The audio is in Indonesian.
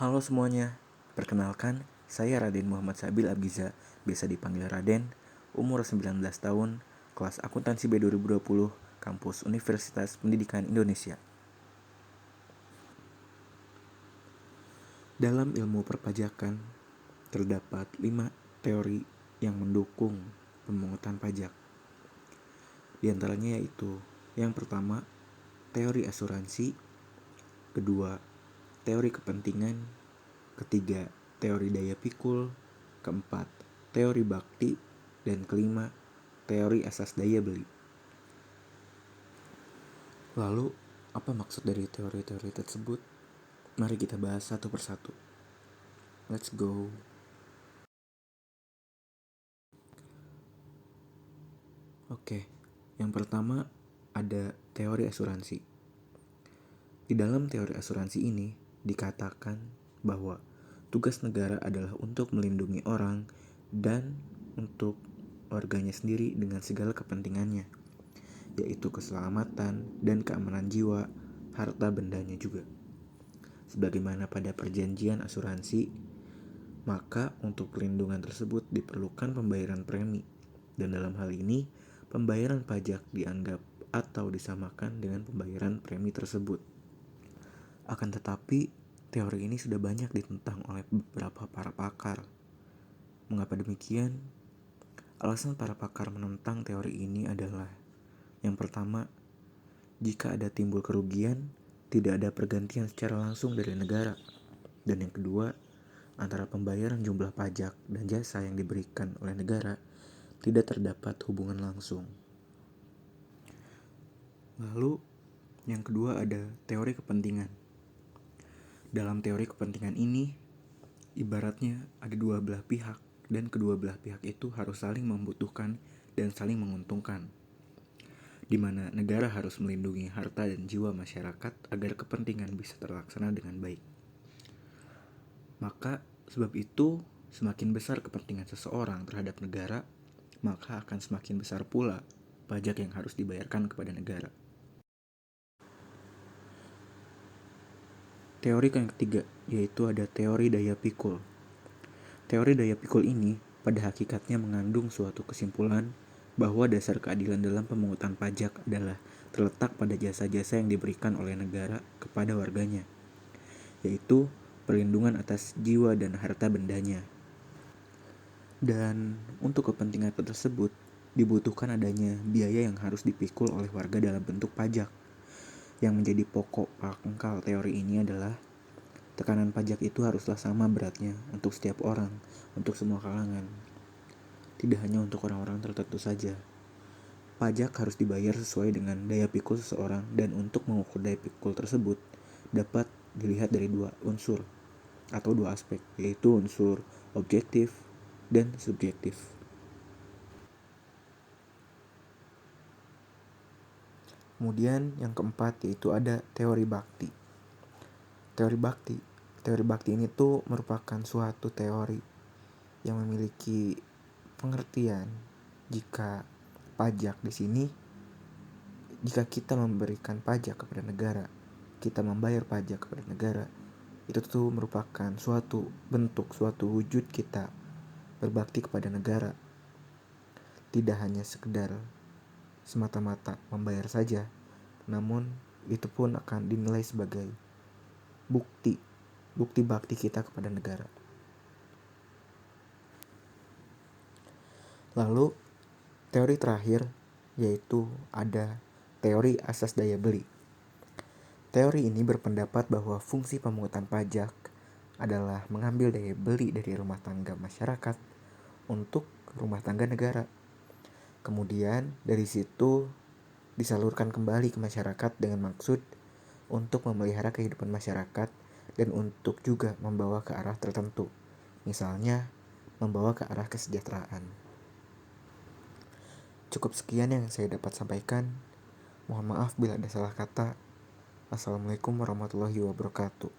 Halo semuanya, perkenalkan saya Raden Muhammad Sabil Abgiza, biasa dipanggil Raden, umur 19 tahun, kelas akuntansi B 2020, kampus Universitas Pendidikan Indonesia. Dalam ilmu perpajakan, terdapat 5 teori yang mendukung pemungutan pajak. Di antaranya yaitu, yang pertama, teori asuransi, kedua, teori kepentingan, ketiga, teori daya pikul, keempat, teori bakti, dan kelima, teori asas daya beli. Lalu, apa maksud dari teori-teori tersebut? Mari kita bahas satu persatu. Let's go. Oke, yang pertama ada teori asuransi. Di dalam teori asuransi ini dikatakan bahwa tugas negara adalah untuk melindungi orang dan untuk warganya sendiri dengan segala kepentingannya, yaitu keselamatan dan keamanan jiwa, harta bendanya juga. Sebagaimana pada perjanjian asuransi, maka untuk perlindungan tersebut diperlukan pembayaran premi, dan dalam hal ini pembayaran pajak dianggap atau disamakan dengan pembayaran premi tersebut. Akan tetapi, teori ini sudah banyak ditentang oleh beberapa para pakar. Mengapa demikian? Alasan para pakar menentang teori ini adalah, yang pertama, jika ada timbul kerugian, tidak ada pergantian secara langsung dari negara. Dan yang kedua, antara pembayaran jumlah pajak dan jasa yang diberikan oleh negara tidak terdapat hubungan langsung. Lalu, yang kedua ada teori kepentingan. Dalam teori kepentingan ini, ibaratnya ada dua belah pihak, dan kedua belah pihak itu harus saling membutuhkan dan saling menguntungkan, di mana negara harus melindungi harta dan jiwa masyarakat agar kepentingan bisa terlaksana dengan baik. Maka, sebab itu, semakin besar kepentingan seseorang terhadap negara, maka akan semakin besar pula pajak yang harus dibayarkan kepada negara. Teori yang ketiga, yaitu ada teori daya pikul. Teori daya pikul ini pada hakikatnya mengandung suatu kesimpulan bahwa dasar keadilan dalam pemungutan pajak adalah terletak pada jasa-jasa yang diberikan oleh negara kepada warganya, yaitu perlindungan atas jiwa dan harta bendanya. Dan untuk kepentingan tersebut dibutuhkan adanya biaya yang harus dipikul oleh warga dalam bentuk pajak. Yang menjadi pokok pangkal teori ini adalah tekanan pajak itu haruslah sama beratnya untuk setiap orang, untuk semua kalangan. Tidak hanya untuk orang-orang tertentu saja. Pajak harus dibayar sesuai dengan daya pikul seseorang, dan untuk mengukur daya pikul tersebut dapat dilihat dari dua unsur atau dua aspek, yaitu unsur objektif dan subjektif. Kemudian yang keempat yaitu ada teori bakti. Teori bakti ini tuh merupakan suatu teori yang memiliki pengertian jika pajak di sini, jika kita memberikan pajak kepada negara, kita membayar pajak kepada negara, itu tuh merupakan suatu bentuk, suatu wujud kita berbakti kepada negara. Tidak hanya sekedar semata-mata membayar saja, namun itu pun akan dinilai sebagai bukti bakti kita kepada negara. Lalu teori terakhir yaitu ada teori asas daya beli. Teori ini berpendapat bahwa fungsi pemungutan pajak adalah mengambil daya beli dari rumah tangga masyarakat untuk rumah tangga negara. Kemudian dari situ disalurkan kembali ke masyarakat dengan maksud untuk memelihara kehidupan masyarakat dan untuk juga membawa ke arah tertentu. Misalnya, membawa ke arah kesejahteraan. Cukup sekian yang saya dapat sampaikan. Mohon maaf bila ada salah kata. Assalamualaikum warahmatullahi wabarakatuh.